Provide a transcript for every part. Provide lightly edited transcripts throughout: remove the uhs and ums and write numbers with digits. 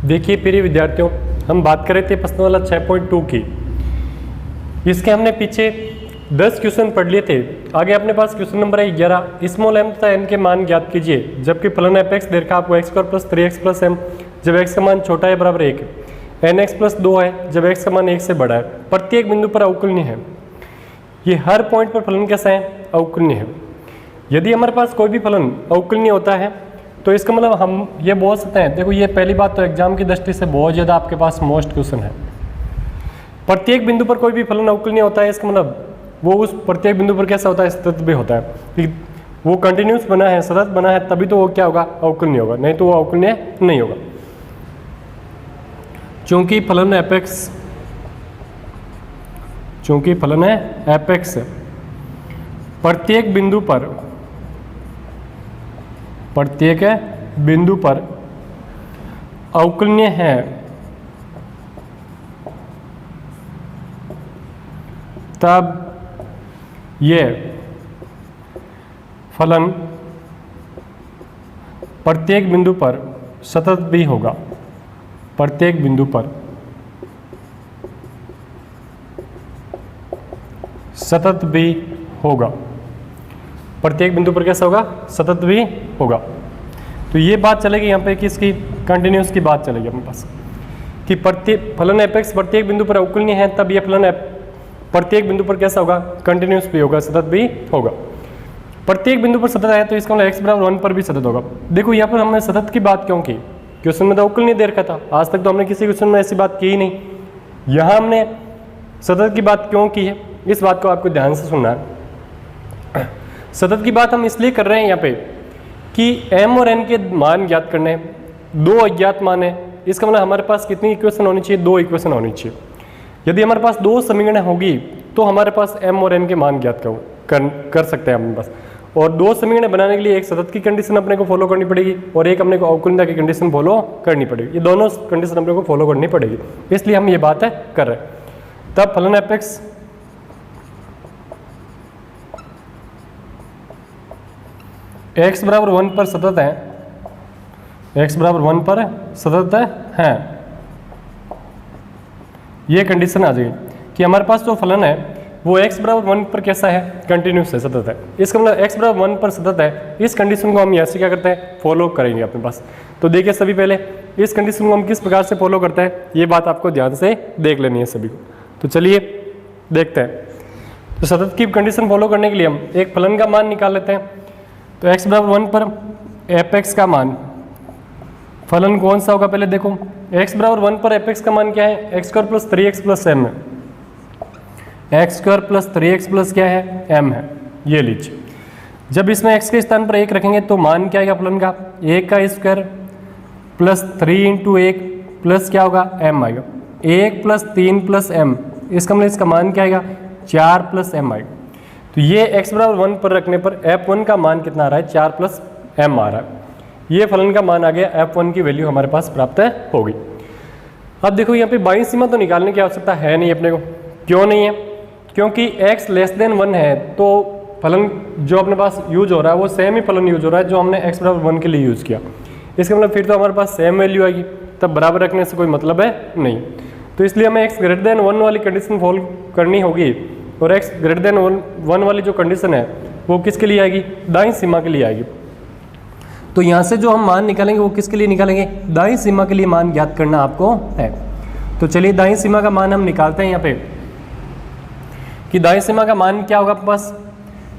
देखिए प्रिय विद्यार्थियों, हम बात कर रहे थे प्रश्न वाला 6.2 की। इसके हमने पीछे 10 क्वेश्चन पढ़ लिए थे। आगे अपने पास क्वेश्चन नंबर है 11। स्मॉल m तथा n के मान ज्ञात कीजिए जबकि फलन f(x) दे रखा आपको x² + 3x + m जब x का मान छोटा है बराबर 1, nx + 2 है जब x का मान 1 से बड़ा है, प्रत्येक बिंदु पर अवकलनीय है। ये हर पॉइंट पर फलन कैसा है? अवकलनीय है। यदि हमारे पास कोई भी फलन अवकलनीय होता है तो इसका मतलब हम ये बोल सकते हैं, देखो ये पहली बात तो एग्जाम की दृष्टि से बहुत ज़्यादा आपके पास मोस्ट क्वेश्चन है। प्रत्येक बिंदु पर कोई भी फलन अवकलनीय होता है, इसका मतलब वो उस प्रत्येक बिंदु पर कैसा होता है? सतत भी होता है। कि वो कंटिन्यूस बना है, सतत बना है, तभी तो वो क्या होगा? अवकलनीय होगा, नहीं तो वो अवकलनीय नहीं होगा। चूंकि फलन f(x) प्रत्येक बिंदु पर अवकलनीय है, तब ये फलन प्रत्येक बिंदु पर सतत भी होगा। प्रत्येक बिंदु पर सतत भी होगा। प्रत्येक बिंदु पर कैसा होगा? सतत भी होगा। तो ये बात चलेगी यहाँ पे किसकी? कंटिन्यूस की बात चलेगी अपने पास कि फलन f(x) प्रत्येक बिंदु पर अवकलनीय है, तब ये फलन प्रत्येक बिंदु पर कैसा होगा? कंटिन्यूस भी होगा, सतत भी होगा। प्रत्येक बिंदु पर सतत है तो इसका मतलब x = 1 पर भी सतत होगा। देखो यहाँ पर हमने सतत की बात क्यों की? क्वेश्चन में तो अवकलनीय दे रखा था, आज तक तो हमने किसी क्वेश्चन में ऐसी बात की ही नहीं। यहाँ हमने सतत की बात क्यों की है, इस बात को आपको ध्यान से सुनना है। सतत की बात हम इसलिए कर रहे हैं यहाँ पे कि m और n के मान ज्ञात करने हैं। 2 अज्ञात मान है, इसका मतलब हमारे पास कितनी इक्वेशन होनी चाहिए? 2 इक्वेशन होनी चाहिए। यदि हमारे पास 2 समीकरण होगी तो हमारे पास m और n के मान ज्ञात कर सकते हैं अपने पास। और 2 समीकरण बनाने के लिए एक सतत की कंडीशन अपने को फॉलो करनी पड़ेगी और एक अपने को अवकलनीयता की कंडीशन फॉलो करनी पड़ेगी। ये दोनों कंडीशन अपने को फॉलो करनी पड़ेगी, इसलिए हम ये बात कर रहे हैं। तब फलन f(x) x = 1 पर सतत है, x = 1 पर सतत है। ये कंडीशन आ जाएगी कि हमारे पास जो फलन है वो x = 1 पर कैसा है? कंटिन्यूस है, सतत है। इसका मतलब x = 1 पर सतत है। इस कंडीशन को हम यहाँ से क्या करते हैं? फॉलो करेंगे अपने पास। तो देखिए सभी, पहले इस कंडीशन को हम किस प्रकार से फॉलो करते हैं, ये बात आपको ध्यान से देख लेनी है सभी को। तो चलिए देखते हैं। तो सतत की कंडीशन फॉलो करने के लिए हम एक फलन का मान निकाल लेते हैं। तो x = 1 पर f(x) का मान, फलन कौन सा होगा? पहले देखो, x = 1 पर f(x) का मान क्या है? x² + 3x + m है। x² + 3x + क्या है? m है। ये लीजिए, जब इसमें x के स्थान पर 1 रखेंगे तो मान क्या आएगा फलन का? 1 का स्क्वायर प्लस 3 × 1 प्लस क्या होगा? m आएगा। 1 + 3 + m, इसका मतलब इसका मान क्या आएगा? 4 + m आएगा। तो ये x = 1 पर रखने पर f1 का मान कितना आ रहा है? 4 + m आ रहा है। ये फलन का मान आ गया, f1 की वैल्यू हमारे पास प्राप्त होगी। अब देखो यहाँ पे बाईं सीमा तो निकालने की आवश्यकता है नहीं अपने को। क्यों नहीं है? क्योंकि x < 1 है तो फलन जो अपने पास यूज हो रहा है वो सेम ही फलन यूज हो रहा है जो हमने x = 1 के लिए यूज किया। इसका मतलब फिर तो हमारे पास सेम वैल्यू आएगी, तब बराबर रखने से कोई मतलब है नहीं। तो इसलिए हमें x > 1 वाली कंडीशन फॉलो करनी होगी और x > 1 वाली जो कंडीशन है वो किसके लिए आएगी? दाईं सीमा के लिए आएगी। तो यहाँ से जो हम मान निकालेंगे वो किसके लिए निकालेंगे? दाईं सीमा के लिए मान ज्ञात करना आपको है। तो चलिए दाईं सीमा का मान हम निकालते हैं यहाँ पे कि दाईं सीमा का मान क्या होगा आपके पास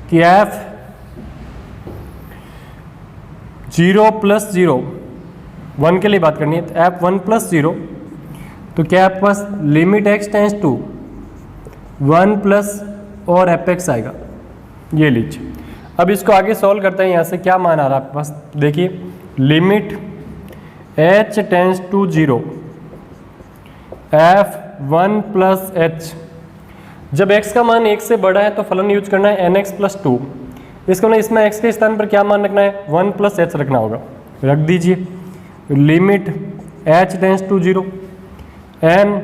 कि f 0 + 0 1 के लिए बात करनी है, तो f 1 + 0 तो क्या आपके पास limit x tends to 1 plus और f(x) आएगा। ये लीजिए, अब इसको आगे सॉल्व करते हैं। यहाँ से क्या मान आ रहा है आपके पास? देखिए, limit h tends to 0 f1 + h, जब x का मान 1 से बड़ा है तो फलन यूज करना है nx + 2। इसको ना इसमें x के स्थान पर क्या मान रखना है? 1 + h रखना होगा। रख दीजिए, limit h tends to 0 n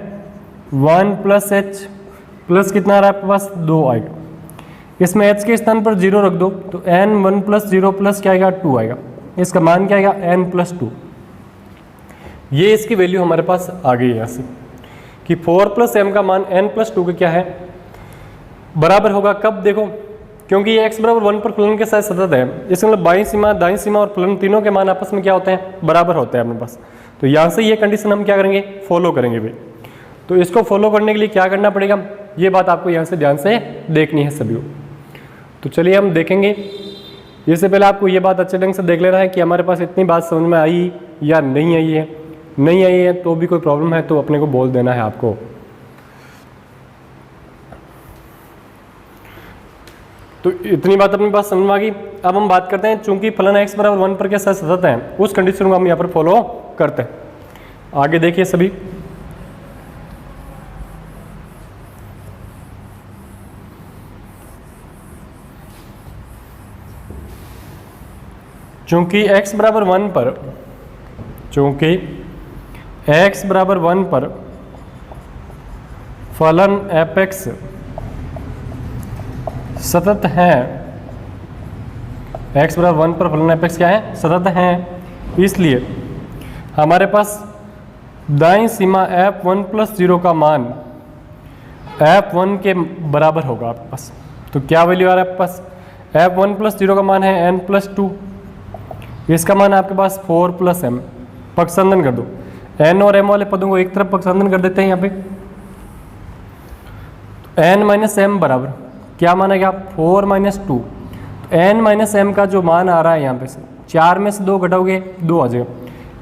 1 + h plus कितना आ रहा है आपके पास? 2 आएगा। इसमें h के स्थान पर 0 रख दो तो n 1 + 0 प्लस क्या आएगा? 2 आएगा। इसका मान क्या आएगा? n + 2। ये इसकी वैल्यू हमारे पास आ गई है यहाँ से कि 4 + m का मान n + 2 का क्या है, बराबर होगा कब, देखो क्योंकि ये x बराबर 1 पर फलन के साथ सतत है, इसका मतलब बाईं सीमा, दाईं सीमा और फलन तीनों के मान आपस में क्या होते हैं, बराबर होते हैं अपने पास। तो यहाँ से ये कंडीशन हम क्या करेंगे, फॉलो करेंगे भाई। तो इसको फॉलो करने के लिए क्या करना पड़ेगा, ये बात आपको यहाँ से ध्यान से देखनी है सभी को। तो चलिए हम देखेंगे। इससे पहले आपको ये बात अच्छे ढंग से देख लेना है कि हमारे पास इतनी बात समझ में आई या नहीं आई है। नहीं आई है तो भी कोई प्रॉब्लम है तो अपने को बोल देना है आपको। तो इतनी बात अपने पास समझ में आ गई। अब हम बात करते हैं, चूंकि फलन x बराबर 1 पर के साथ सतत है, उस कंडीशन को हम यहाँ पर फॉलो करते हैं। आगे देखिए सभी, चूंकि x बराबर 1 पर, चूंकि x बराबर 1 पर फलन f(x) सतत है, x बराबर 1 पर फलन f(x) क्या है, सतत है, इसलिए हमारे पास दाईं सीमा f1 + 0 का मान f1 के बराबर होगा आपके पास। तो क्या वैल्यू आ रहा है आपके पास, f1 + 0 का मान है n + 2, इसका मान आपके पास 4 + m। पक्षांतन कर दो, n और m वाले पदों को एक तरफ पक्षांतन कर देते हैं यहाँ पे। n - m बराबर क्या माना गया, 4 - 2। n - m का जो मान आ रहा है यहाँ पे से 4 में से 2 घटाओगे 2 आ जाएगा।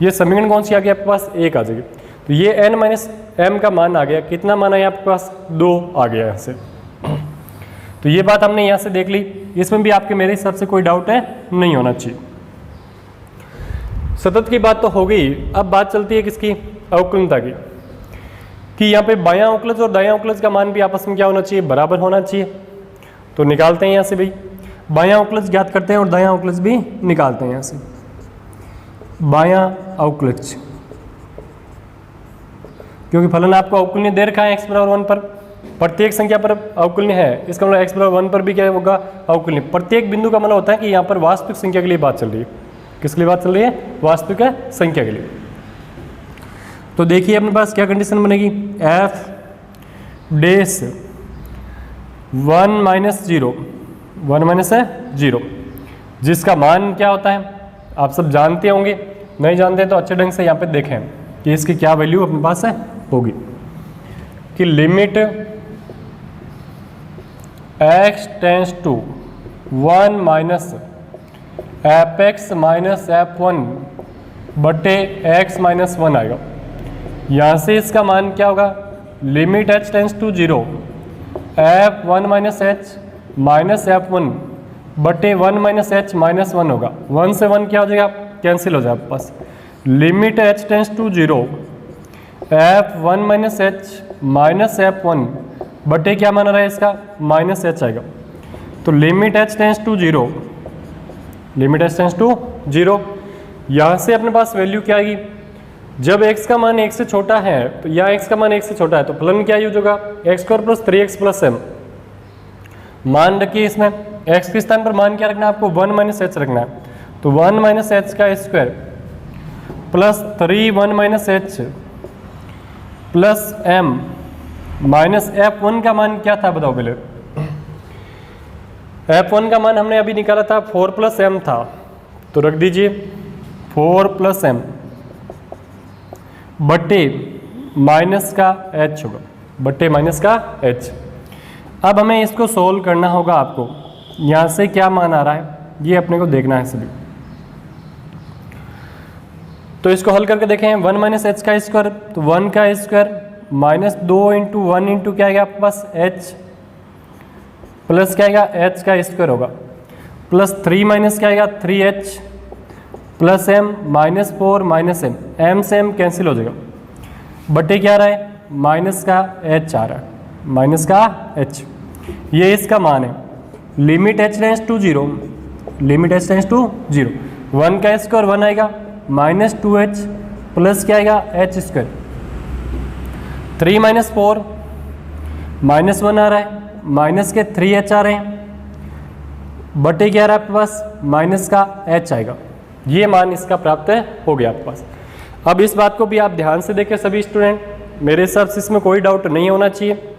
ये समीकरण कौन सी आ गई आपके पास, 1 आ जाएगी। तो ये n - m का मान आ गया, कितना मान है आपके पास, 2 आ गया यहाँ से। तो ये बात हमने यहाँ से देख ली, इसमें भी आपके मेरे हिसाब से कोई डाउट है नहीं होना चाहिए। सतत की बात तो हो गई, अब बात चलती है किसकी, अवकलनता की, कि यहाँ पे बायां अवकलज और दायां अवकलज का मान भी आपस में क्या होना चाहिए, बराबर होना चाहिए। तो निकालते हैं यहाँ से भाई, बायां अवकलज ज्ञात करते हैं और दायां अवकलज भी निकालते हैं यहाँ से। बायां अवकलज, क्योंकि फलन आपको अवकलनीय दे रखा है x बराबर 1 पर, प्रत्येक संख्या पर अवकलनीय है, इसका मतलब x बराबर 1 पर भी क्या होगा, अवकलनीय। प्रत्येक बिंदु का मतलब होता है कि यहाँ पर वास्तविक संख्या के लिए बात चल रही है। किसके लिए बात चल रही है, वास्तविक संख्या के लिए। तो देखिए अपने पास क्या कंडीशन बनेगी, f डैश 1 - 0, 1 - 0, जिसका मान क्या होता है आप सब जानते होंगे, नहीं जानते तो अच्छे ढंग से यहाँ पे देखें कि इसकी क्या वैल्यू अपने पास है होगी, कि limit x tends to 1 - f(x) - f1 बटे x - 1 आएगा। यहाँ से इसका मान क्या होगा, limit h tends to 0 f1 - h - f1 बटे 1 - h - 1 होगा। 1 से 1 क्या हो जाएगा, कैंसिल हो जाएगा आपके पास। Limit h tends to 0 f1 - h - f1 बटे क्या माना रहा है इसका, -h आएगा। तो limit h tends to 0, limit h tends to 0, यहाँ से अपने पास वैल्यू क्या आएगी, जब x का मान 1 से छोटा है तो या x का मान 1 से छोटा है तो फलन क्या यूज होगा, x² + 3x + m। मान रखिए इसमें x के स्थान पर मान क्या रखना है आपको, 1 - h रखना है। तो 1 - h का square plus 3 1 - h plus m minus f1 का मान क्या था बताओ पहले। f1 का मान हमने अभी निकाला था 4 + m था, तो रख दीजिए 4 + m बट्टे माइनस का h होगा, बट्टे माइनस का h। अब हमें इसको सोल्व करना होगा आपको, यहाँ से क्या मान आ रहा है ये अपने को देखना है सभी। तो इसको हल करके देखें, 1 - h का स्क्वायर, तो 1 का स्क्वायर माइनस 2 × 1 × क्या आएगा आपके पास h, प्लस क्या आएगा h का स्क्वायर होगा, प्लस 3 क्या आएगा 3h plus m -4 -m, m से m कैंसिल हो जाएगा, बटे क्या आ रहा है माइनस का h आ रहा है, माइनस का h। ये इसका मान है, limit h tends to 0, limit h tends to 0, 1 का स्क्वायर 1 आएगा, -2h प्लस क्या आएगा h स्क्वायर, 3 - 4 -1 आ रहा है, माइनस के 3h आ रहे हैं, बटे क्या आ रहा है आपके पास माइनस का h आएगा। ये मान इसका प्राप्त हो गया आपके पास। अब इस बात को भी आप ध्यान से देखें सभी स्टूडेंट, मेरे हिसाब से इसमें कोई डाउट नहीं होना चाहिए।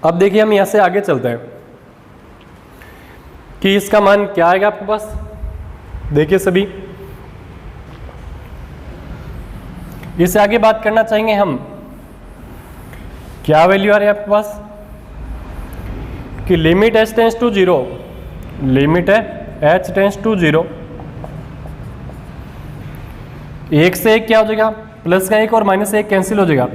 अब देखिए हम यहां से आगे चलते हैं कि इसका मान क्या आएगा आपके पास। देखिए सभी, इससे आगे बात करना चाहेंगे हम, क्या वैल्यू आ रही है आपके पास कि limit h tends to 0, limit है h टेंस टू 0, एक से एक क्या हो जाएगा, प्लस का एक और माइनस एक कैंसिल हो जाएगा,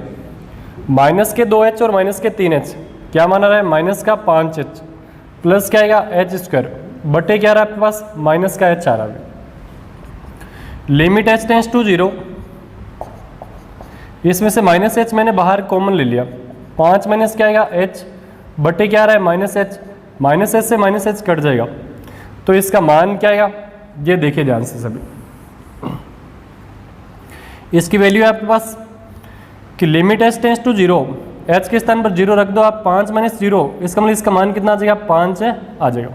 माइनस के 2h और माइनस के 3h, क्या माना रहा है माइनस का 5h, प्लस क्या आएगा h स्क्वायर, बटे क्या आ रहा है आपके पास माइनस का h आ रहा है। लिमिट h टेंस टू 0, इसमें से माइनस h मैंने बाहर कॉमन ले लिया, 5 माइनस क्या आएगा h, बटे क्या आ रहा है माइनस h, माइनस h से माइनस h कट जाएगा, तो इसका मान क्या आएगा, ये देखिए ध्यान से सभी, इसकी वैल्यू है आपके पास कि limit h tends to 0, h के स्थान पर 0 रख दो आप, 5 माइनस 0, इसका मतलब इसका मान कितना आ जाएगा 5 आ जाएगा।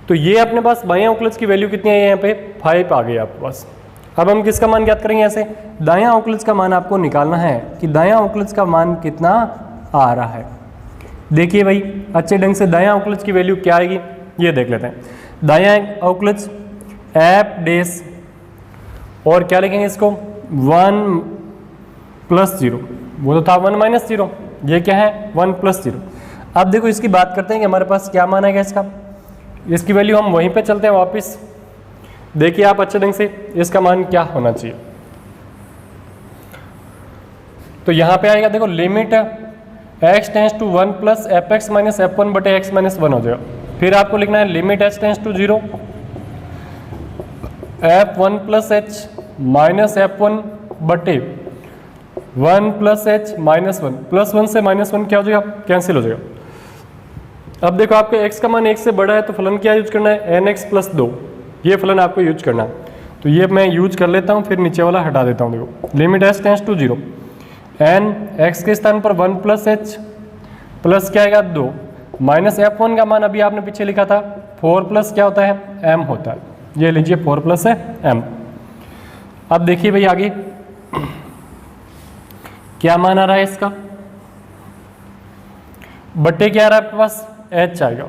तो ये अपने पास बायां अवकलज की वैल्यू कितनी है, यहाँ पे 5 आ गई आपके पास। अब हम किसका मान ज्ञात करेंगे, ऐसे दायां अवकलज का मान आपको निकालना है कि दायां अवकलज का मान कितना आ रहा है। देखिए भाई अच्छे ढंग से दायां अवकलज की वैल्यू क्या आएगी ये देख लेते हैं। दायां अवकलज एफ डेस और क्या लिखेंगे इसको 1 प्लस 0, वो तो था 1 माइनस 0, ये क्या है 1 प्लस 0। अब देखो इसकी बात करते हैं कि हमारे पास क्या मान आएगा इसका, इसकी वैल्यू हम वहीं पे चलते हैं वापस। देखिए आप अच्छे ढंग से इसका मान क्या होना चाहिए, तो यहां पे आएगा देखो limit x tends to 1 plus F X minus F one बटे एक्स माइनस 1 हो जाएगा। फिर आपको लिखना है limit h tends to 0 f1 plus h minus f1 बटे 1 प्लस h माइनस 1, प्लस 1 से माइनस 1 क्या हो जाएगा कैंसिल हो जाएगा। अब देखो आपके x का मान 1 से बड़ा है तो फलन क्या यूज करना है nx प्लस 2, ये फलन आपको यूज करना है, तो ये मैं यूज कर लेता हूँ, फिर नीचे वाला हटा देता हूँ। देखो limit h tends to 0 n x के स्थान पर 1 प्लस h प्लस क्या आएगा 2 माइनस f1 का मान अभी आपने पीछे लिखा था 4 प्लस क्या होता है m होता है, ये लीजिए 4 प्लस है m। अब देखिए भाई आगे क्या मान आ रहा है इसका, बट्टे क्या आ रहा है आपके पास h आएगा।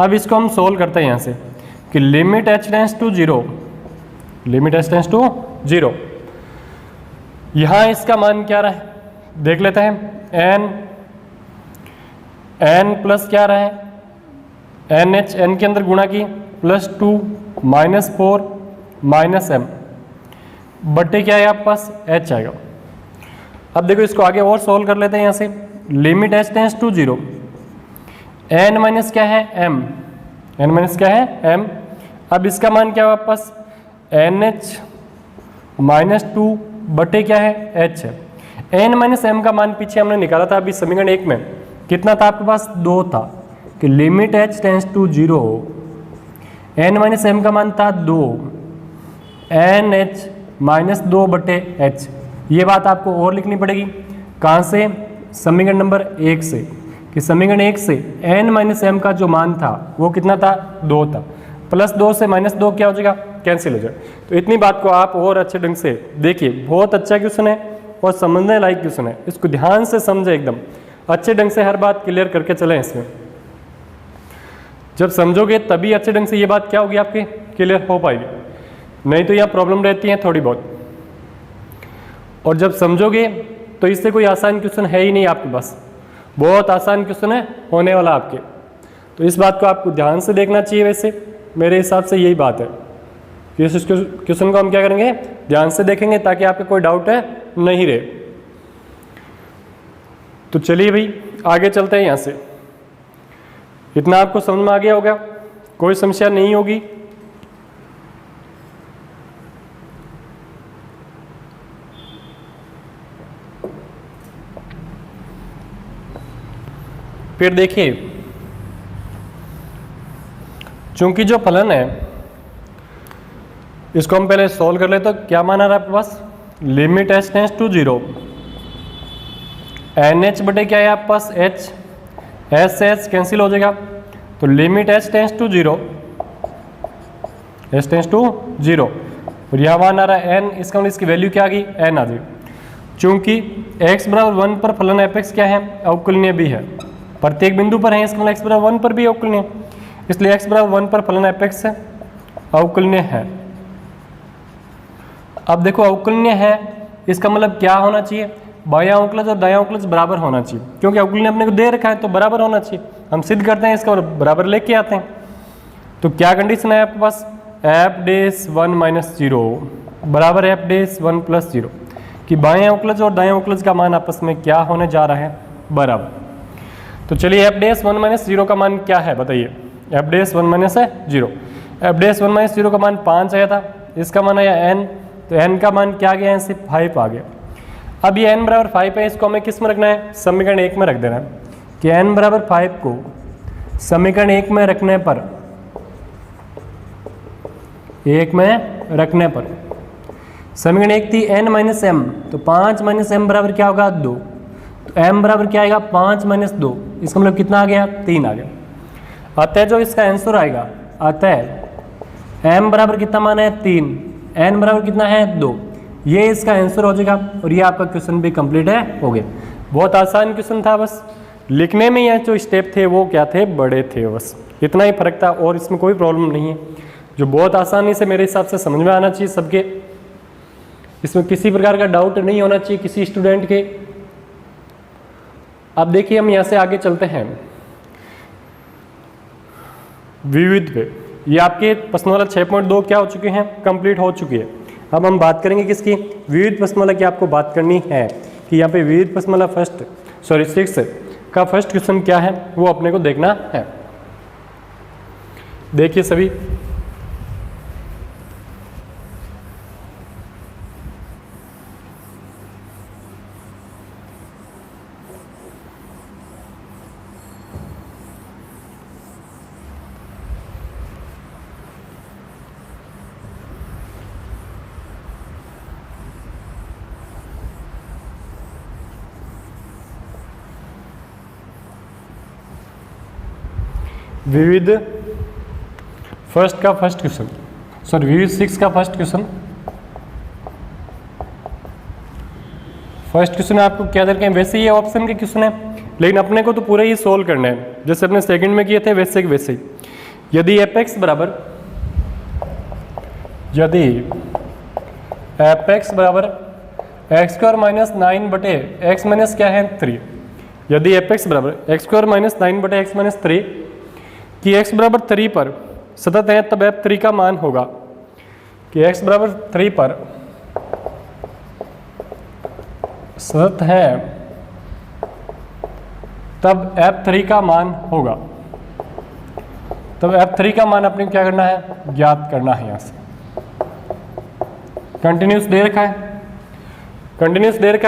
अब इसको हम सोल्व करते हैं यहाँ से कि limit h tends to 0, limit h tends to 0, यहाँ इसका मान क्या रहा है देख लेते हैं, n प्लस क्या रहा है nh, n के अंदर गुणा की प्लस 2 माइनस 4 माइनस m बट्टे क्या है आपके पास h आएगा। अब देखो इसको आगे और सोल्व कर लेते हैं यहाँ से, limit h tends to 0, n minus क्या है m, n माइनस क्या है m, अब इसका मान क्या है आपके पास nh माइनस 2 बटे क्या है h है। n माइनस m का मान पीछे हमने निकाला था अभी समीकरण 1 में, कितना था आपके पास 2 था, कि limit h tends to 0, n minus m का मान था 2, nh माइनस 2 बटे h। ये बात आपको और लिखनी पड़ेगी, कहाँ से, समीकरण नंबर 1 से, कि समीकरण 1 से n माइनस m का जो मान था वो कितना था 2 था, प्लस 2 से माइनस 2 क्या हो जाएगा कैंसिल हो जाएगा। तो इतनी बात को आप और अच्छे ढंग से देखिए, बहुत अच्छा क्वेश्चन है और समझने लायक क्वेश्चन है, इसको ध्यान से समझे, एकदम अच्छे ढंग से हर बात क्लियर करके चलें। इसमें जब समझोगे तभी अच्छे ढंग से ये बात क्या होगी आपकी क्लियर हो पाएगी, नहीं तो यहाँ प्रॉब्लम रहती है थोड़ी बहुत। और जब समझोगे तो इससे कोई आसान क्वेश्चन है ही नहीं आपके पास, बहुत आसान क्वेश्चन है होने वाला आपके, तो इस बात को आपको ध्यान से देखना चाहिए। वैसे मेरे हिसाब से यही बात है कि इस क्वेश्चन को हम क्या करेंगे ध्यान से देखेंगे ताकि आपके कोई डाउट है नहीं रहे। तो चलिए भाई आगे चलते हैं यहाँ से, इतना आपको समझ में आ गया होगा, कोई समस्या नहीं होगी। फिर देखिए, चूंकि जो फलन है इसको हम पहले सॉल्व कर ले, तो क्या मान आ रहा है आपके पास limit h tends to 0, NH बटे क्या है आपके पास h, s से h कैंसिल हो जाएगा, तो limit h tends to 0, h tends to 0, और यहाँ मान आ रहा है n, इसका मतलब इसकी वैल्यू क्या आ गई, n आ गई। चूंकि x बराबर 1 पर फलन f(x) क्या है, अवकलनीय भी है, प्रत्येक बिंदु पर है, इसका मतलब x बराबर 1 पर भी अवकलनीय, इसलिए x बराबर 1 पर फलन f(x) अवकलनीय है। अब देखो अवकलनीय है, इसका मतलब क्या होना चाहिए, बायां अवकलज और दायां अवकलज बराबर होना चाहिए, क्योंकि अवकलनीय अपने को दे रखा है तो बराबर होना चाहिए। हम सिद्ध करते हैं इसका और बराबर लेके आते हैं। तो क्या कंडीशन है आपके पास, f'(1 - 0) बराबर f'(1 + 0) कि बाएं अवकलज और दाएं अवकलज का मान आपस में क्या होने जा रहा है, बराबर। तो चलिए f'(1 - 0) का मान क्या है बताइए, f'(1 - 0), f'(1 - 0) का मान 5 आया था, इसका मान आया n, तो n का मान क्या आ गया, यहाँ से 5 आ गया। अब ये n बराबर 5 है, इसको हमें किस में रखना है, समीकरण 1 में रख देना है कि n बराबर 5 को समीकरण 1 में रखने पर, समीकरण 1 थी n - m, तो 5 - m बराबर क्या होगा 2, तो m बराबर क्या आएगा 5 - 2, इसका मतलब कितना आ गया 3 आ गया। अतः जो इसका आंसर आएगा, अतः m बराबर कितना मान है 3, n बराबर कितना है 2, ये इसका आंसर हो जाएगा। और ये आपका क्वेश्चन भी कंप्लीट है, हो गया। बहुत आसान क्वेश्चन था, बस लिखने में यह जो स्टेप थे वो क्या थे, बड़े थे, बस इतना ही फर्क था, और इसमें कोई प्रॉब्लम नहीं है, जो बहुत आसानी से मेरे हिसाब से समझ में आना चाहिए सबके, इसमें किसी प्रकार का डाउट नहीं होना चाहिए किसी स्टूडेंट के। अब देखिए हम यहाँ से आगे चलते हैं विविध पे। ये आपके प्रश्न वाला 6.2 क्या हो चुके हैं, कंप्लीट हो चुकी है। अब हम बात करेंगे किसकी, विविध प्रश्नमाला की आपको बात करनी है कि यहाँ पे विविध प्रश्नमाला 6 का फर्स्ट क्वेश्चन क्या है वो अपने को देखना है। देखिए सभी, विविध का फर्स्ट क्वेश्चन, सॉरी विविध 6 का फर्स्ट क्वेश्चन। फर्स्ट क्वेश्चन आपको क्या दे रखे हैं, वैसे ही ऑप्शन के क्वेश्चन है, लेकिन अपने को तो पूरे ही सोल्व करना है, जैसे अपने सेकंड में किए थे वैसे ही। यदि f(x) बराबर x² - 9 बटे x माइनस क्या है 3, यदि f(x) बराबर x² - 9 बटे x माइनस 3 कि x बराबर 3 पर सतत है, तब f3 का मान होगा कि x बराबर 3 पर सतत है, तब f3 का मान होगा। तब f3 का मान अपने क्या करना है, ज्ञात करना है। यहाँ से कंटिन्यूस दे रखा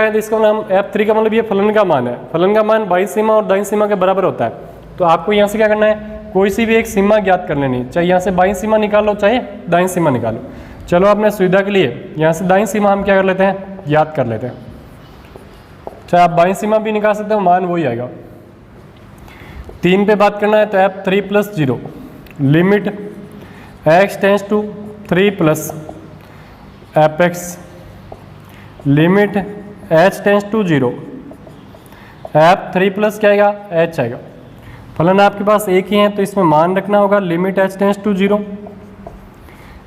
है, तो इसका नाम f3 का मतलब ये फलन का मान है। फलन का मान बाईं सीमा और दाईं सीमा के बराबर होता है, तो आपको यहाँ से क्या करना है, कोई सी भी एक सीमा ज्ञात कर लेनी, चाहे यहाँ से बाईं सीमा निकालो चाहे दाईं सीमा निकालो। चलो अपने सुविधा के लिए यहाँ से दाईं सीमा हम क्या कर लेते हैं, ज्ञात कर लेते हैं। चाहे आप बाईं सीमा भी निकाल सकते हो, मान वही आएगा। 3 पे बात करना है, तो f3 + 0 limit x tends to 3 + f(x) limit h tends to 0 f3 plus क्या आएगा, h आएगा। फलन आपके पास एक ही है, तो इसमें मान रखना होगा limit h tends to 0,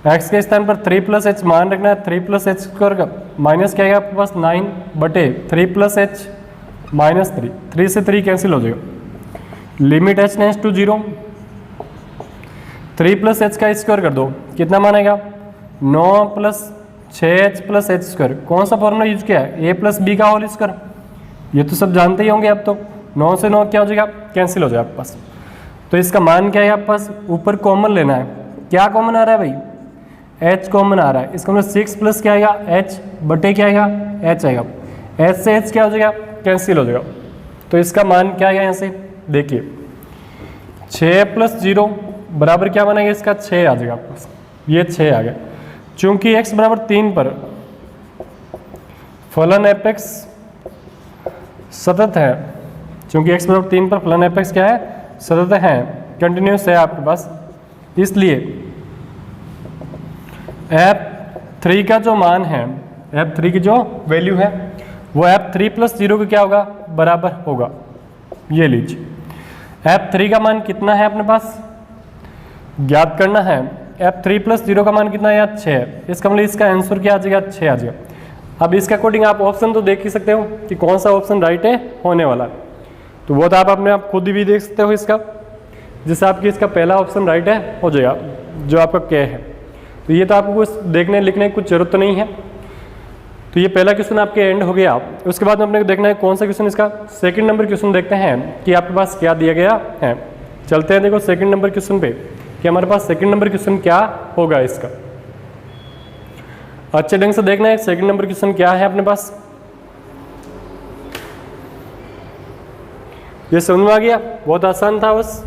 x के स्थान पर 3 + h मान रखना है, 3 + h² का माइनस क्या आएगा आपके पास 9 बटे 3 + h माइनस 3, 3 से 3 कैंसिल हो जाएगा। Limit h tends to 0, 3 + h का स्क्वायर कर दो, कितना मान आएगा 9 + 6h + h²। कौन सा फॉर्मूला यूज किया है, a + b का होल स्क्वायर, ये तो सब जानते ही होंगे। अब तो 9 से 9 क्या हो जाएगा, कैंसिल हो जाएगा आपके पास। तो इसका मान क्या है आपके पास, ऊपर कॉमन लेना है। क्या कॉमन आ रहा है भाई, h कॉमन आ रहा है, इसका मतलब 6 प्लस क्या आएगा, h बटे क्या आएगा, h आएगा। h से h क्या हो जाएगा, कैंसिल हो जाएगा। तो इसका मान क्या आएगा, यहाँ से देखिए 6 + 0 बराबर क्या बनेगा, इसका 6 आ जाएगा आपके पास, ये 6 आ गया। चूंकि x बराबर 3 पर फलन एपेक्स सतत है, क्योंकि x बराबर 3 पर फलन एपेक्स क्या है, सतत है, कंटिन्यूस है आपके पास, इसलिए f3 का जो मान है, f3 की जो वैल्यू है वो f3 प्लस 0 के क्या होगा, बराबर होगा। ये लीजिए f3 का मान कितना है अपने पास, ज्ञात करना है। f3 प्लस 0 का मान कितना है, 6 है। इसका मतलब इसका आंसर क्या आ जाएगा, 6 आ जाएगा। अब इसके अकॉर्डिंग आप ऑप्शन तो देख ही सकते हो कि कौन सा ऑप्शन राइट है होने वाला है, तो वो तो आप अपने आप खुद भी देख सकते हो इसका, जिससे आपकी इसका पहला ऑप्शन राइट है हो जाएगा, जो आपका क्या है। तो ये तो आपको कुछ देखने लिखने की कुछ जरूरत तो नहीं है। तो ये पहला क्वेश्चन आपके एंड हो गया। उसके बाद अपने को देखना है कौन सा क्वेश्चन, इसका सेकंड नंबर क्वेश्चन देखते हैं कि आपके पास क्या दिया गया है। चलते हैं देखो सेकंड नंबर क्वेश्चन पे कि हमारे पास सेकंड नंबर क्वेश्चन क्या होगा। इसका अच्छे ढंग से देखना है सेकंड नंबर क्वेश्चन क्या है अपने पास। ये समझ में आ गया, बहुत आसान था बस।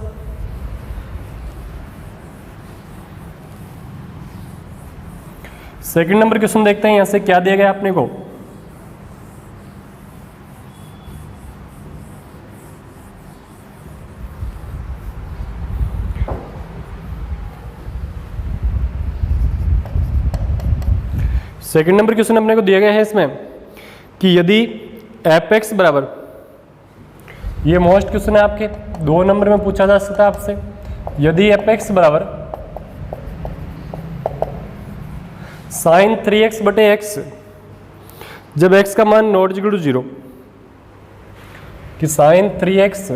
सेकंड नंबर क्वेश्चन देखते हैं यहां से क्या दिया गया अपने को। सेकंड नंबर क्वेश्चन अपने को दिया गया है इसमें कि यदि एपेक्स बराबर, ये मोस्ट क्वेश्चन है आपके, 2 नंबर में पूछा जा सकता है आपसे, यदि एपेक्स बराबर साइन 3x बटे x जब x का मान नॉट इक्वल टू 0, कि साइन 3x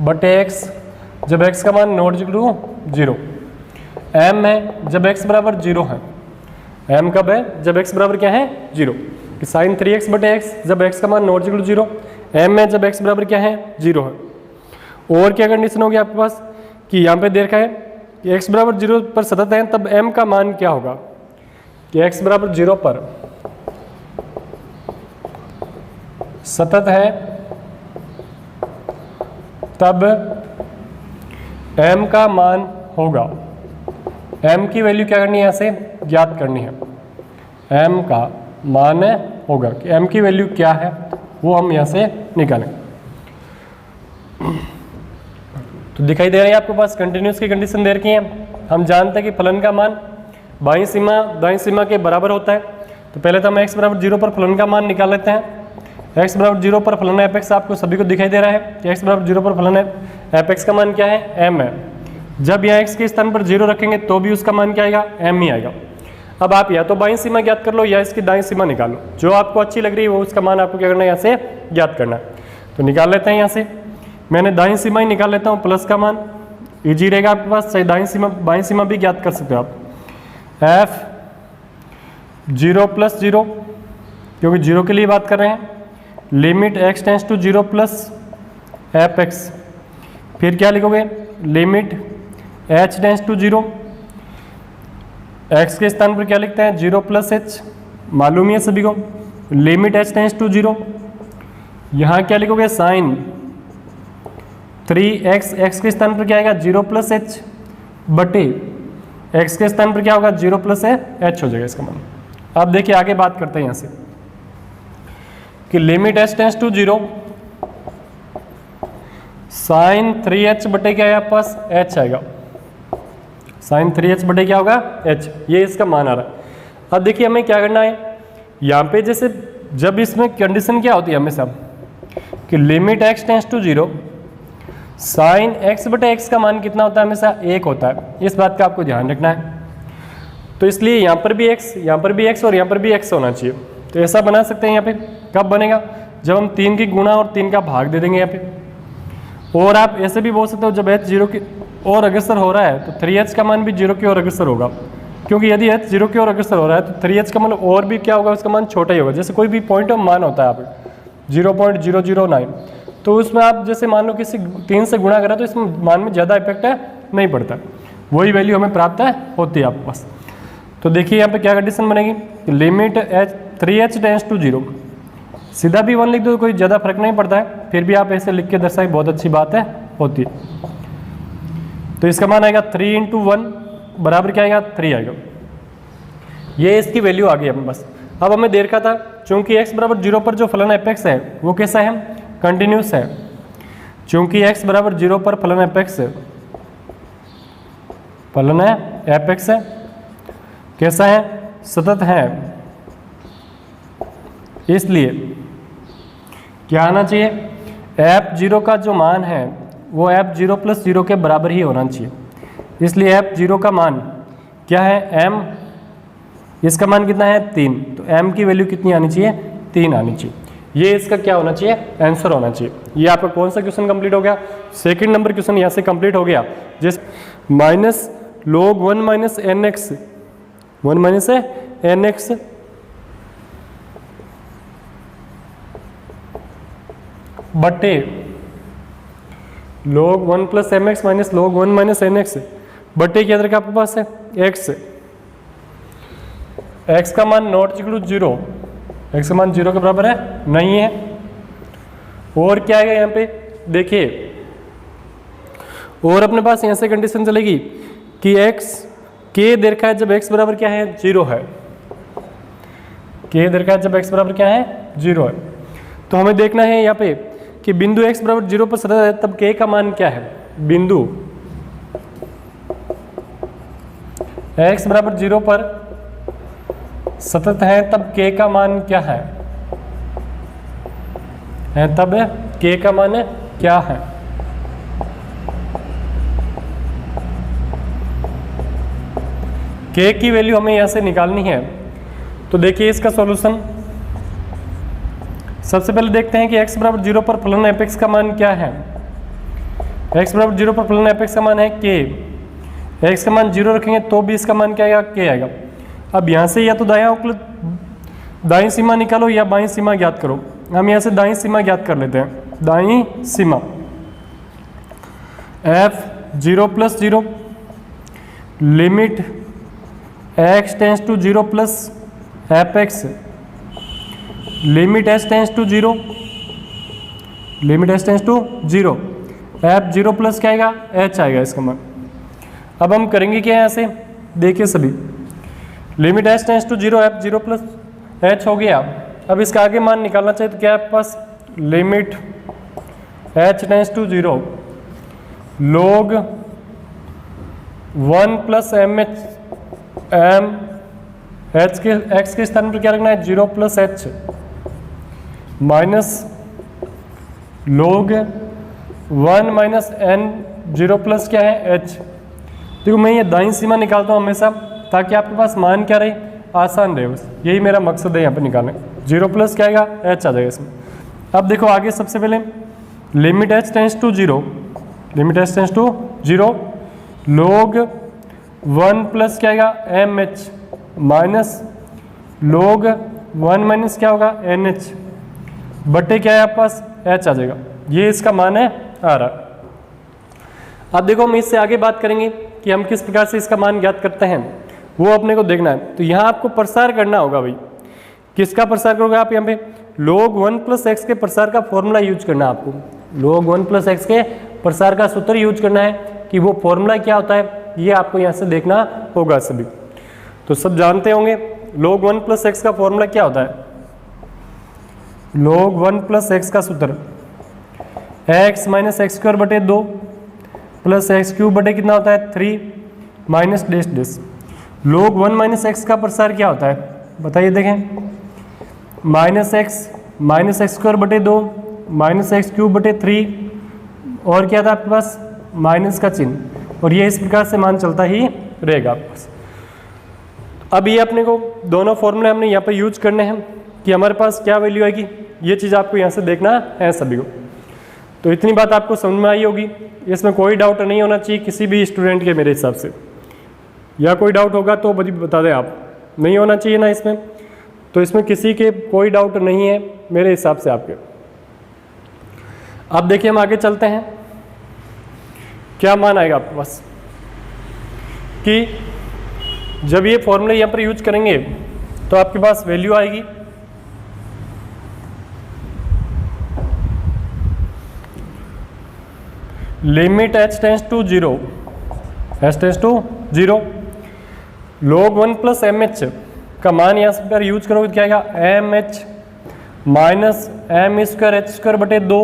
बटे x जब x का मान नॉट इक्वल टू 0, m है जब x बराबर 0 है, m कब है, जब x बराबर क्या है 0, कि साइन 3x बटे x जब x का मान नॉट इक्वल टू 0, m है जब x बराबर क्या है 0 है। और क्या कंडीशन होगी आपके पास कि यहाँ पे देखा है कि x बराबर 0 पर सतत है, तब m का मान क्या होगा, कि x बराबर 0 पर सतत है तब m का मान होगा, m की वैल्यू क्या करनी है, यहाँ से ज्ञात करनी है, m का मान होगा कि m की वैल्यू क्या है वो हम यहाँ से निकालें। तो दिखाई दे रहा है आपके पास कंटिन्यूस की कंडीशन दे रखी है। हम जानते हैं कि फलन का मान बाईं सीमा दाईं सीमा के बराबर होता है। तो पहले तो हम x बराबर 0 पर फलन का मान निकाल लेते हैं। x बराबर 0 पर फलन एपेक्स आपको सभी को दिखाई दे रहा है कि x बराबर 0 पर फलन एपेक्स का मान क्या है, m है। जब यहाँ x के स्थान पर 0 रखेंगे तो भी उसका मान क्या आएगा, m ही आएगा। अब आप या तो बाईं सीमा ज्ञात कर लो या इसकी दाईं सीमा निकालो, जो आपको अच्छी लग रही है वो उसका मान आपको क्या करना है, यहाँ से ज्ञात करना है। तो निकाल लेते हैं यहाँ से, मैंने दाईं सीमा ही निकाल लेता हूँ, प्लस का मान इजी रहेगा आपके पास, चाहे दाईं सीमा बाईं सीमा भी ज्ञात कर सकते हो आप। f 0 प्लस 0, क्योंकि 0 के लिए बात कर रहे हैं, limit x tends to 0 plus F X, फिर क्या लिखोगे, limit h tends to 0, x के स्थान पर क्या लिखते हैं 0 प्लस h, मालूम है सभी को, लिमिट h टेंस टू 0, यहाँ क्या लिखोगे साइन 3x, x के स्थान पर क्या आएगा 0 प्लस h बटे x के स्थान पर क्या होगा 0 प्लस h हो जाएगा इसका मान। अब देखिए आगे बात करते हैं यहाँ से कि limit h tends to 0, sine 3h बटे क्या है आपके पास h आएगा, साइन 3h बटे क्या होगा h, ये इसका मान आ रहा है। अब देखिए हमें क्या करना है यहाँ पे, जैसे जब इसमें कंडीशन क्या होती है हमेशा कि limit x tends to 0, sine x बटे x का मान कितना होता है, हमेशा 1 होता है। इस बात का आपको ध्यान रखना है। तो इसलिए यहाँ पर भी x, यहाँ पर भी x और यहाँ पर भी x होना चाहिए। तो ऐसा बना सकते हैं यहाँ पे, कब बनेगा, जब हम 3 की गुणा और 3 का भाग दे देंगे यहाँ पे। और आप ऐसे भी बोल सकते हो जब h 0 की ओर अग्रसर हो रहा है तो 3h का मान भी 0 की ओर अग्रसर होगा, क्योंकि यदि h 0 की ओर अग्रसर हो रहा है तो 3h का मतलब और भी क्या होगा, उसका मान छोटा ही होगा। जैसे कोई भी पॉइंट ऑफ मान होता है आप 0.009, तो उसमें आप जैसे मान लो किसी 3 से गुणा करा तो इसमें मान में ज़्यादा इफेक्ट नहीं पड़ता, वही वैल्यू हमें प्राप्त होती है आपके पास। तो देखिए यहाँ पे क्या कंडीशन बनेगी, limit h 3h tense to 0, सीधा भी 1 लिख दो कोई ज़्यादा फर्क नहीं पड़ता है, फिर भी आप ऐसे लिख के दर्शाए बहुत अच्छी बात है होती है। तो इसका मान आएगा 3 × 1 बराबर क्या आएगा 3 आएगा, ये इसकी वैल्यू आ गई अपने पास। अब हमें दे रखा था चूंकि x बराबर 0 पर जो फलन एफ एक्स है वो कैसा है, कंटिन्यूस है। चूंकि x बराबर 0 पर फलन एफ एक्स है कैसा है, सतत है। इसलिए क्या आना चाहिए, f0 का जो मान है वो f0 + 0 के बराबर ही होना चाहिए। इसलिए f0 का मान क्या है, m, इसका मान कितना है 3, तो m की वैल्यू कितनी आनी चाहिए, 3 आनी चाहिए। ये इसका क्या होना चाहिए, आंसर होना चाहिए। ये आपका कौन सा क्वेश्चन कंप्लीट हो गया, सेकंड नंबर क्वेश्चन यहाँ से कंप्लीट हो गया। जिस minus log 1 minus N X, 1 minus N X बटे log 1 plus M X minus log 1 minus N X बटे क्या आपके पास है x, x का मान नॉट इक्वल टू 0, x का मान 0 के बराबर है नहीं है। और क्या आएगा यहाँ पे देखिए, और अपने पास यहाँ से कंडीशन चलेगी कि x k दे रखा है जब x बराबर क्या है 0 है, k दे रखा है जब x बराबर क्या है 0 है। तो हमें देखना है यहाँ पे कि बिंदु x बराबर 0 पर सतत है तब k का मान क्या है, बिंदु x बराबर 0 पर सतत है तब k का मान क्या है, तब k का मान क्या है। k की वैल्यू हमें यहां से निकालनी है। तो देखिए इसका सॉल्यूशन, सबसे पहले देखते हैं कि x बराबर 0 पर फलन एफ एक्स का मान क्या है। x बराबर 0 पर फलन एफ एक्स का मान है k, x का मान 0 रखेंगे तो भी इसका मान क्या आएगा, k आएगा। अब यहाँ से या तो दाईं सीमा निकालो या बाईं सीमा ज्ञात करो। हम यहाँ से दाईं सीमा ज्ञात कर लेते हैं। दाईं सीमा f0 + 0 limit x tends to 0 plus F X limit h tends to 0, limit h tends to 0, f0 plus क्या आएगा, h आएगा इसका मान। अब हम करेंगे क्या यहाँ से, देखिए सभी, limit h tends to 0, f0 plus h हो गया। अब इसका आगे मान निकालना चाहिए तो क्या है आपके पास, limit h tends to 0 log 1 plus M h के x के स्थान पर क्या रखना है 0 plus h minus log 1 minus n 0 plus क्या है h। देखो मैं ये दाईं सीमा निकालता हूँ हमेशा ताकि आपके पास मान क्या रहे, आसान रहे, बस यही मेरा मकसद है यहाँ पे निकालने। 0 प्लस क्या आएगा, h आ जाएगा इसमें। अब देखो आगे सबसे पहले limit h tends to 0, limit h tends to 0 log 1 plus क्या आएगा M H minus log 1 minus क्या होगा एन एच बटे क्या है आपके पास h आ जाएगा। ये इसका मान है आ रहा। अब देखो हम इससे आगे बात करेंगे कि हम किस प्रकार से इसका मान ज्ञात करते हैं, वो अपने को देखना है। तो यहाँ आपको प्रसार करना होगा भाई, किसका प्रसार करोगे आप, यहाँ पे log 1 प्लस एक्स के प्रसार का फॉर्मूला यूज करना है आपको। log 1 प्लस एक्स के प्रसार का सूत्र यूज करना है कि वो फॉर्मूला क्या होता है, ये आपको यहाँ से देखना होगा सभी। तो सब जानते होंगे log 1 प्लस एक्स का फॉर्मूला क्या होता है। log 1 प्लस एक्स का सूत्र x माइनस एक्स स्क्वायर बटे 2 प्लस एक्स क्यूब बटे कितना होता है 3 minus dash dash. log 1 minus x का प्रसार क्या होता है बताइए, देखें, माइनस एक्स स्क्वायर बटे 2 माइनस एक्स क्यूब बटे 3 और क्या था आपके पास माइनस का चिन्ह, और ये इस प्रकार से मान चलता ही रहेगा आपके पास। अब ये अपने को दोनों फॉर्मूले हमने यहाँ पे यूज करने हैं कि हमारे पास क्या वैल्यू आएगी, ये चीज़ आपको यहाँ से देखना है सभी को। तो इतनी बात आपको समझ में आई होगी, इसमें कोई डाउट नहीं होना चाहिए किसी भी स्टूडेंट के मेरे हिसाब से, या कोई डाउट होगा तो बता दें आप, नहीं होना चाहिए ना इसमें। तो इसमें किसी के कोई डाउट नहीं है मेरे हिसाब से आपके। अब देखिए हम आगे चलते हैं, क्या मान आएगा आपके पास कि जब ये फॉर्मूले यहाँ पर यूज करेंगे तो आपके पास वैल्यू आएगी limit h tends to 0 log 1 plus M H का मान यहाँ पर यूज करोगे तो क्या आएगा, M H minus M square H square बटे 2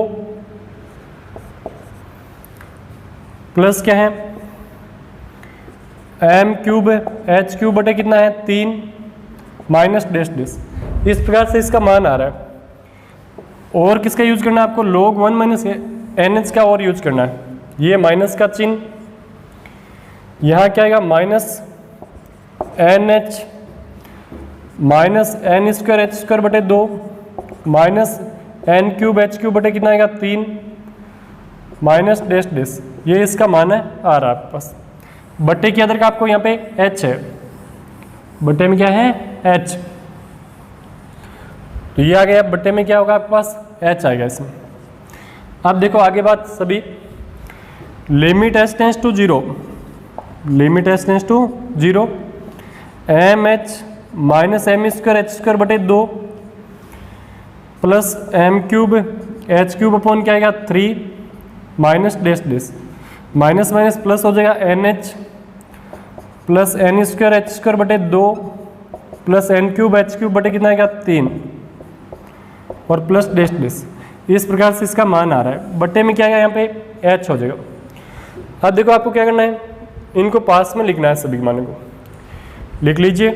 प्लस क्या है एम क्यूब एच क्यूब बटे कितना है 3 माइनस डैश डैश। इस प्रकार से इसका मान आ रहा है। और किसका यूज करना है आपको, log 1 माइनस एन एच का और यूज करना है। ये माइनस का चिन्ह, यहाँ क्या आएगा minus N H minus N square H square बटे 2 minus N cube H cube बटे कितना आएगा 3 माइनस डैश डैश। ये इसका मान है आ रहा है आपके पास। बटे के अंदर का आपको यहाँ पे h है, बटे में क्या है h, तो ये आ गया। बटे में क्या होगा आपके पास h आएगा इसमें। अब देखो आगे बात सभी, limit h tends to 0, limit h tends to 0 M H minus M square H square बटे 2 plus M cube H cube upon क्या आएगा 3 minus dash dash, minus minus plus हो जाएगा N H plus N square H square बटे 2 plus N cube H cube बटे कितना आएगा 3 और प्लस डैश डैश। इस प्रकार से इसका मान आ रहा है। बटे में क्या आएगा यहाँ पे h हो जाएगा। अब देखो आपको क्या करना है, इनको पास में लिखना है, सभी मानों को लिख लीजिए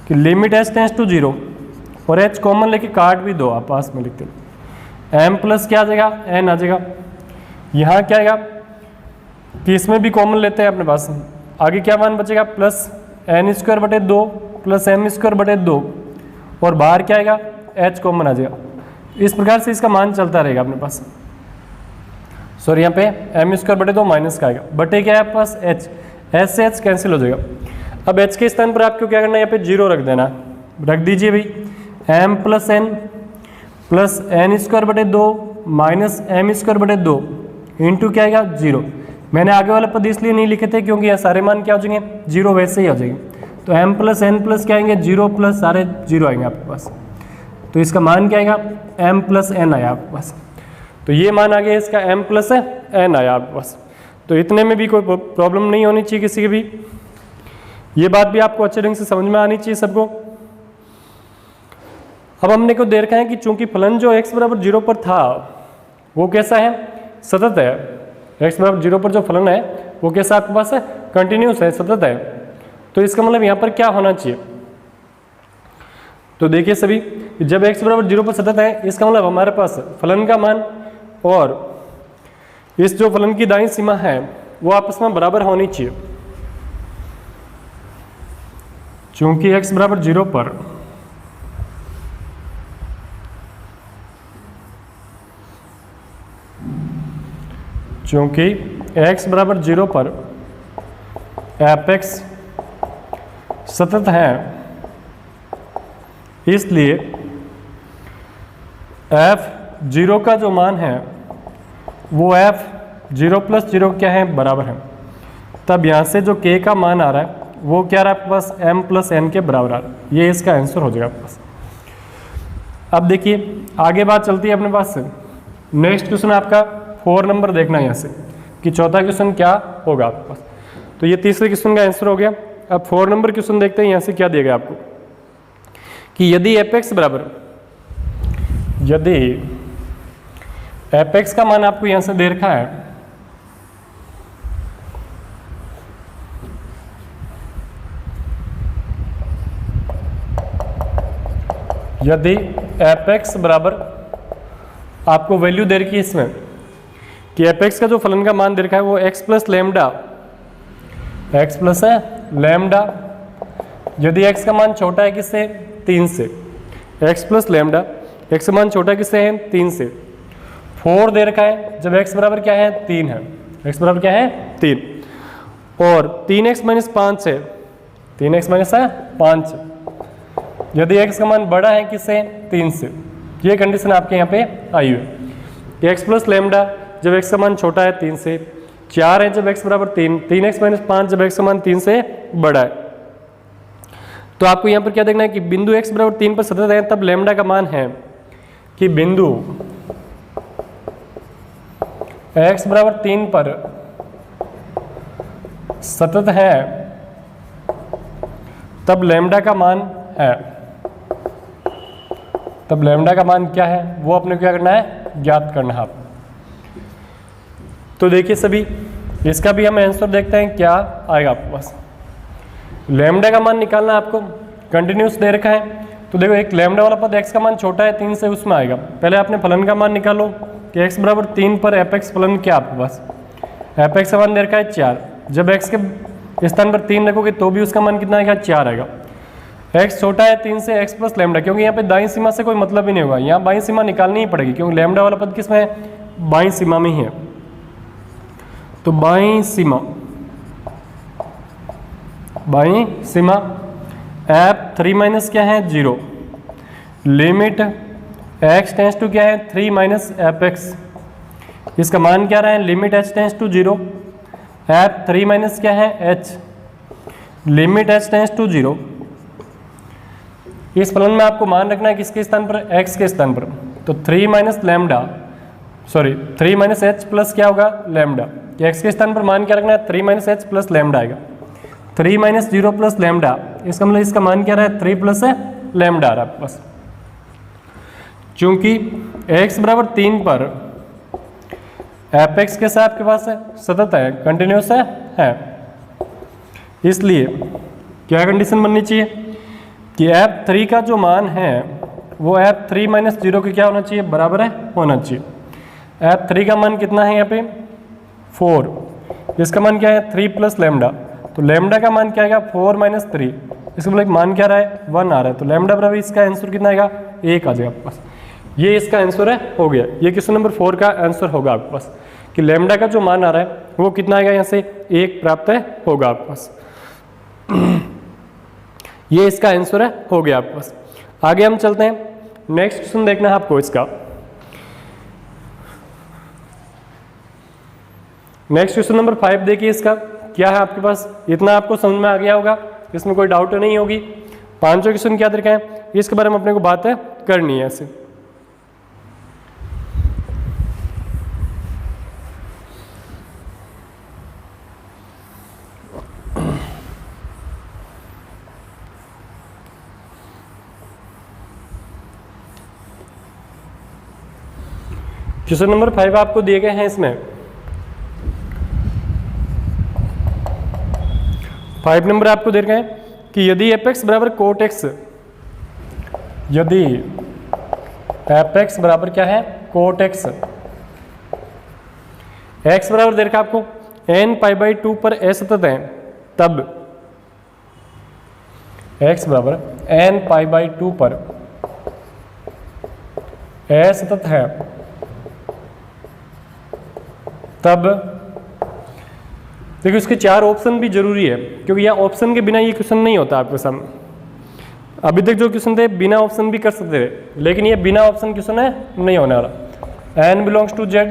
कि लिमिट h टेंस टू 0 और h कॉमन लेके काट भी दो, आप पास में लिखते हो m प्लस क्या आ जाएगा n आ जाएगा। यहाँ क्या आएगा कि इसमें भी कॉमन लेते हैं अपने पास, आगे क्या मान बचेगा प्लस एन स्क्वायर बटे 2 प्लस एम स्क्वायर बटे 2 और बाहर क्या आएगा h कॉमन आ जाएगा। इस प्रकार से इसका मान चलता रहेगा अपने पास। सॉरी यहाँ पे एम स्क्वायर बटे 2 माइनस का आएगा, बटे क्या है आपके पास h, h से h कैंसिल हो जाएगा। अब h के स्थान पर आपको क्या करना है, यहाँ पे 0 रख देना, रख दीजिए भाई m प्लस एन स्क्वायर बटे 2 माइनस एम स्क्वायर बटे 2 इंटू क्या आएगा 0। मैंने आगे वाले पद इसलिए नहीं लिखे थे क्योंकि यहाँ सारे मान क्या हो जाएंगे 0 वैसे ही हो जाएंगे। तो m प्लस एन प्लस क्या आएंगे 0 प्लस सारे 0 आएंगे आपके पास। तो इसका मान क्या आएगा m प्लस एन आया आपके पास। तो ये मान आ गया इसका m प्लस एन आया आपके पास। तो इतने में भी कोई प्रॉब्लम नहीं होनी चाहिए किसी की भी। ये बात भी आपको अच्छे ढंग से समझ में आनी चाहिए सबको। अब हमने को देखा है कि चूंकि फलन जो x बराबर 0 पर था वो कैसा है, सतत है। x बराबर 0 पर जो फलन है वो कैसा आपके पास है, कंटिन्यूस है, सतत है। तो इसका मतलब यहाँ पर क्या होना चाहिए, तो देखिए सभी, जब x बराबर 0 पर सतत है इसका मतलब हमारे पास फलन का मान और इस जो फलन की दाईं सीमा है वो आपस में बराबर होनी चाहिए। चूंकि x बराबर 0 पर चूंकि x बराबर 0 पर f(x) सतत है, इसलिए f(0) का जो मान है वो f(0 + 0) क्या है, बराबर है। तब यहाँ से जो k का मान आ रहा है वो क्या रहा है आपके पास, m + n के बराबर आ रहा है। ये इसका आंसर हो जाएगा आपके पास। अब देखिए आगे बात चलती है अपने पास से। नेक्स्ट क्वेश्चन आपका 4 नंबर देखना है यहाँ से कि चौथा क्वेश्चन क्या होगा आपके पास। तो ये तीसरे क्वेश्चन का आंसर हो गया। अब 4 नंबर क्वेश्चन देखते हैं यहाँ से क्या दिया गया आपको कि यदि f(x) बराबर, यदि f(x) का मान आपको यहाँ से दे रखा है यदि f(x) बराबर आपको वैल्यू दे रखी है इसमें कि f(x) का जो फलन का मान दे रखा है वो x plus lambda, x plus है लैम्डा, यदि x का मान छोटा है किससे, 3 से, x प्लस लैम्डा, x का मान छोटा किससे है, 3 से। 4 दे रखा है जब x बराबर क्या है, 3 है, x बराबर क्या है 3, और 3x माइनस 5 है, 3x माइनस 5, यदि x का मान बड़ा है किससे, 3 से। ये कंडीशन आपके यहाँ पे आई हुई है। x प्लस लैम्डा जब x का मान छोटा है 3 से, 4 है जब x बराबर 3, 3x माइनस 5 जब x का मान 3 से बड़ा है। तो आपको यहाँ पर क्या देखना है कि बिंदु x बराबर 3 पर सतत है, तब लैम्डा का मान है कि बिंदु x बराबर 3 पर सतत है, तब लैम्डा का मान है, तब लैम्डा का मान क्या है वो अपने क्या करना है, ज्ञात करना है आप। तो देखिए सभी, इसका भी हम आंसर देखते हैं क्या आएगा आपके पास। लैम्डा का मान निकालना आपको, कंटिन्यूस दे रखा है, तो देखो एक लैम्डा वाला पद x का मान छोटा है 3 से, उसमें आएगा। पहले आपने फलन का मान निकालो कि x बराबर 3 पर fx फलन क्या आपके पास, fx का मान दे रखा है 4। जब x के स्थान पर 3 रखोगे तो भी उसका मान कितना आएगा, 4 आएगा। x छोटा है 3 से, x प्लस लैम्डा, क्योंकि यहाँ पे दाईं सीमा से कोई मतलब ही नहीं होगा, यहाँ बाईं सीमा निकालनी ही पड़ेगी, क्योंकि लैम्डा वाला पद किसमें है, बाईं सीमा में ही है। तो बाईं सीमा f3 माइनस क्या है 0, लिमिट x टेंस टू क्या है 3 माइनस fx, इसका मान क्या रहा है, limit h tends to 0, f3 minus क्या है h, limit h tends to 0। इस फलन में आपको मान रखना है किसके स्थान पर, x के स्थान पर, तो 3 माइनस h प्लस क्या होगा लैम्डा, x के स्थान पर मान क्या रखना है 3 माइनस h प्लस लैम्डा आएगा, 3 माइनस 0 प्लस लैम्डा, इसका मतलब इसका मान क्या रहा है 3 प्लस है लैम्डा आ रहा है बस। चूंकि x बराबर 3 पर fx के साथ आपके पास है सतत है, कंटिन्यूस है, इसलिए क्या कंडीशन बननी चाहिए कि f3 का जो मान है वो f3 माइनस 0 के क्या होना चाहिए, बराबर है होना चाहिए। f3 का मान कितना है यहाँ पे 4, इसका मान क्या है 3 प्लस लैम्डा, तो लैम्डा का मान क्या आएगा 4 माइनस 3, इसका मतलब मान क्या रहा है 1 आ रहा है, तो लैम्डा बराबर इसका आंसर कितना आएगा 1 आ जाएगा आपके पास। ये इसका आंसर है, हो गया, ये क्वेश्चन नंबर 4 का आंसर होगा आपके पास कि लैम्डा का जो मान आ रहा है वो कितना आएगा, यहाँ से 1 प्राप्त होगा आपके पास। ये इसका आंसर है, हो गया आपके पास। आगे हम चलते हैं, नेक्स्ट क्वेश्चन देखना है आपको इसका। नेक्स्ट क्वेश्चन नंबर 5 देखिए, इसका क्या है आपके पास, इतना आपको समझ में आ गया होगा, इसमें कोई डाउट नहीं होगी। 5 क्वेश्चन क्या तरीका है, इसके बारे में अपने को बात करनी है ऐसे। क्वेश्चन नंबर 5 आपको दिए गए हैं, इसमें 5 नंबर आपको दे रखे हैं कि यदि fx बराबर कोट x, यदि fx बराबर क्या है कोट x, x बराबर दे रखा आपको n पाई 2 पर a सतत है, तब x बराबर n पाई 2 पर a सतत है, तब देखिए उसके 4 ऑप्शन भी जरूरी है, क्योंकि यहाँ ऑप्शन के बिना ये क्वेश्चन नहीं होता आपके सामने। अभी तक जो क्वेश्चन थे बिना ऑप्शन भी कर सकते थे, लेकिन ये बिना ऑप्शन क्वेश्चन है, नहीं होने वाला। n बिलोंग्स टू z,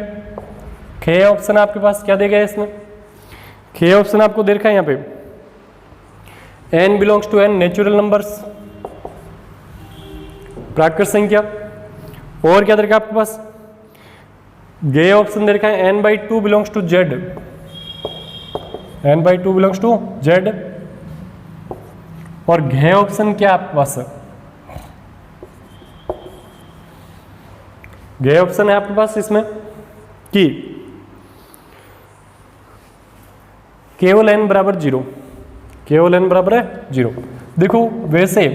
खे ऑप्शन आपके पास क्या दे गया इसमें, खे ऑप्शन आपको दे रखा है यहाँ पे n belongs to n, natural numbers, प्राकृत संख्या, और क्या दे रखा है आपके पास, गे ऑप्शन दे रखा है n/2 belongs to z, n/2 belongs to z, और घे ऑप्शन क्या आपके पास है, घे ऑप्शन है आपके पास इसमें कि केवल n बराबर 0, केवल n बराबर है 0। देखो वैसे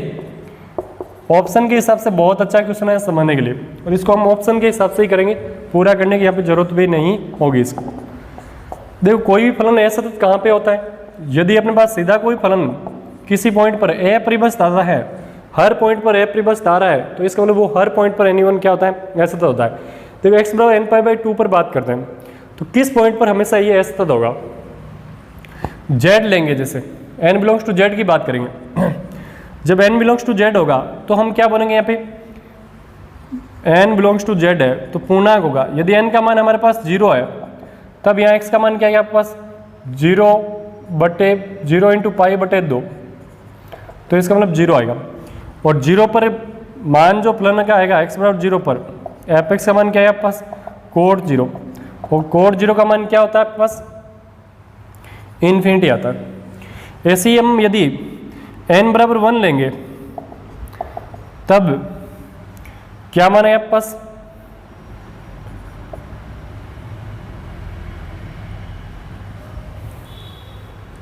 ऑप्शन के हिसाब से बहुत अच्छा क्वेश्चन है समझने के लिए, और इसको हम ऑप्शन के हिसाब से ही करेंगे, पूरा करने की यहाँ पे जरूरत भी नहीं होगी इसको। देखो कोई भी फलन असतत कहाँ पे होता है, यदि अपने पास सीधा कोई फलन किसी पॉइंट पर अपरिभाषित आता है, हर पॉइंट पर अपरिभाषित आ रहा है, तो इसका मतलब वो हर पॉइंट पर एनी वन क्या होता है असतत होता है। देखो x बराबर n पाई 2 पर बात करते हैं, तो किस पॉइंट पर हमेशा ये असतत होगा, z लेंगे, जैसे n बिलोंग्स टू z की बात करेंगे, जब n बिलोंग्स टू z होगा तो हम क्या बोलेंगे यहाँ पे, n बिलोंग्स टू z है तो पूर्णांक होगा। यदि n का मान हमारे पास 0 है, तब यहाँ x का मान क्या है आपके पास 0 इंटू पाई बटे 2, तो इसका मतलब 0 आएगा। और 0 पर मान जो फलन का आएगा x बराबर 0 पर, fx का मान क्या है आपके पास कोट 0, और कोट 0 का मान क्या होता है आपके पास इन्फिनिटी आता है। ऐसे ही हम यदि n बराबर 1 लेंगे तब क्या मान है आपके पास,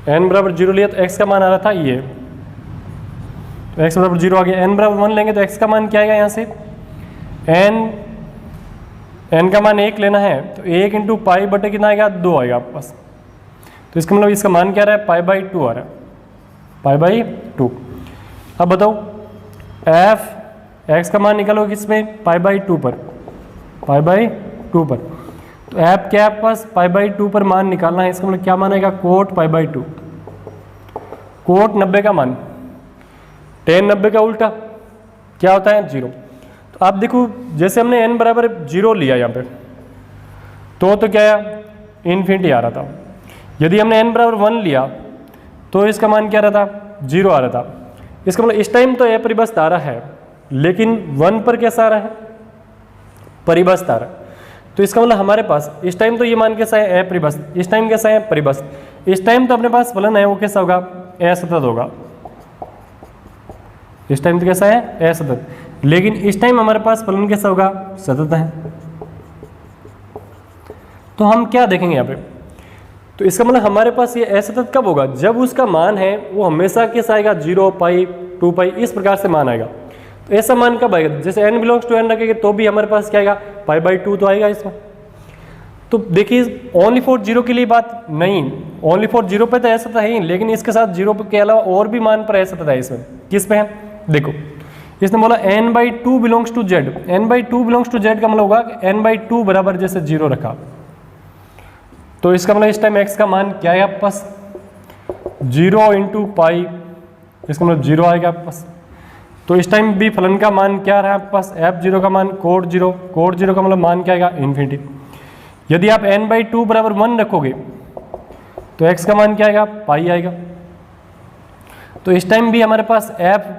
n बराबर 0 लिया तो x का मान आ रहा था ये, तो x बराबर 0 आ गया। n बराबर 1 लेंगे तो x का मान क्या आएगा यहाँ से, n का मान 1 लेना है तो 1 इंटू पाई बटे कितना आएगा, 2 आएगा आपके पास। तो इसका मतलब इसका मान क्या रहा है, π/2 आ रहा है, π/2। अब बताओ f x का मान निकालो किसमें, π/2 पर, π/2 पर। तो f क्या है आपके पास, π/2 पर मान निकालना है। इसका मतलब क्या मान आएगा, कोट π/2, कोट 90 का मान, tan 90 का उल्टा क्या होता है, 0। तो आप देखो जैसे हमने n बराबर 0 लिया यहाँ पे, तो क्या है, इन्फिनिटी आ रहा था। यदि हमने n बराबर 1 लिया तो इसका मान क्या रहा था, 0 आ रहा था। इसका मतलब इस टाइम तो अपरिबस्त आ रहा है, लेकिन 1 पर कैसा आ रहा है, परिबस्त आ रहा है। तो इसका मतलब हमारे पास इस टाइम तो ये मान कैसा है, अपरिबस्त, इस टाइम कैसा है, परिबस्त। इस टाइम तो अपने पास फलन है वो कैसा होगा, असतत होगा। इस टाइम तो कैसा है, असतत, लेकिन इस टाइम हमारे पास फलन कैसा होगा, सतत है। तो हम क्या देखेंगे यहाँ पे, तो इसका मतलब हमारे पास ये असतत कब होगा, जब उसका मान है वो हमेशा कैसा आएगा, 0, पाई, 2 पाई, इस प्रकार से मान आएगा। तो ऐसा मान कब आएगा, जैसे n बिलोंग्स टू n रखेंगे तो भी हमारे पास क्या आएगा, π/2 तो आएगा इसमें। तो देखिए ओनली फॉर 0 के लिए बात नहीं, ओनली फॉर 0 पे तो असतत है ही, लेकिन इसके साथ 0 के अलावा और भी मान पर असतत है इसमें। किस पे है, देखो इसने बोला n/2 belongs to z, n/2 belongs to z का मतलब होगा n/2 बराबर जैसे 0 रखा, तो इसका मतलब इस टाइम x का मान क्या है आपके पास, 0 इंटू पाई, इसका मतलब 0 आएगा आपके पास। तो इस टाइम भी फलन का मान क्या रहा है आपके पास, f0 का मान कोट 0, कोट 0 का मतलब मान क्या आएगा, इन्फिनिटी। यदि आप n/2 बराबर 1 रखोगे तो x का मान क्या आएगा, पाई आएगा। तो इस टाइम भी हमारे पास f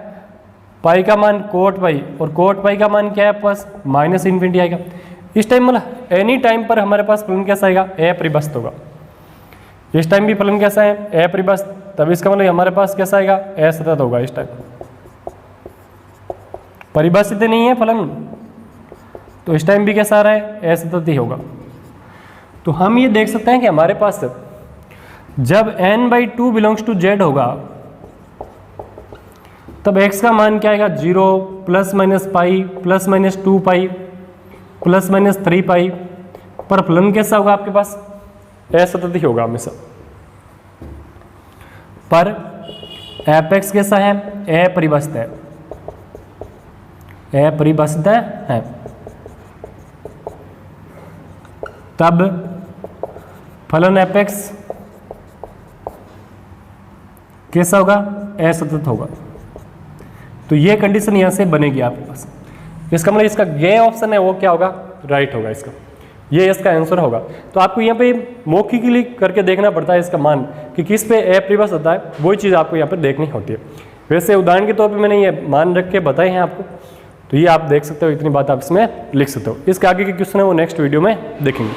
पाई का मान कोट पाई, और कोट पाई का मान क्या है आपके पास, माइनस इन्फिनिटी आएगा। इस टाइम मतलब एनी टाइम पर हमारे पास फलन कैसा आएगा, अपरिबस्त होगा। इस टाइम भी फलन कैसा है, अपरिबस्त, तब इसका मतलब हमारे पास कैसा आएगा, असतत होगा। इस टाइम परिभाषित नहीं है फलन, तो इस टाइम भी कैसा आ रहा है, असतत ही होगा। तो हम ये देख सकते हैं कि हमारे पास जब n/2 बिलोंग्स टू z होगा तब x का मान क्या आएगा, 0, plus minus pi, plus minus 2 पाई, प्लस माइनस 3 पाई, पर फलन कैसा होगा आपके पास, असतत ही होगा हमेशा। पर f(x) कैसा है, अपरिभाषित है, अपरिभाषित है। तब फलन f(x) कैसा होगा, असतत होगा। तो ये कंडीशन यहां से बनेगी आपके पास। इसका मतलब इसका ये ऑप्शन है वो क्या होगा, राइट होगा इसका, ये इसका आंसर होगा। तो आपको यहाँ पे मौखिकली करके देखना पड़ता है इसका मान कि किस पे अपरिभाषित होता है, वही चीज़ आपको यहाँ पे देखनी होती है। वैसे उदाहरण के तौर पे मैंने ये मान रख के बताए हैं आपको, तो ये आप देख सकते हो, इतनी बात आप इसमें लिख सकते हो। इसके आगे के क्वेश्चन है वो नेक्स्ट वीडियो में देखेंगे।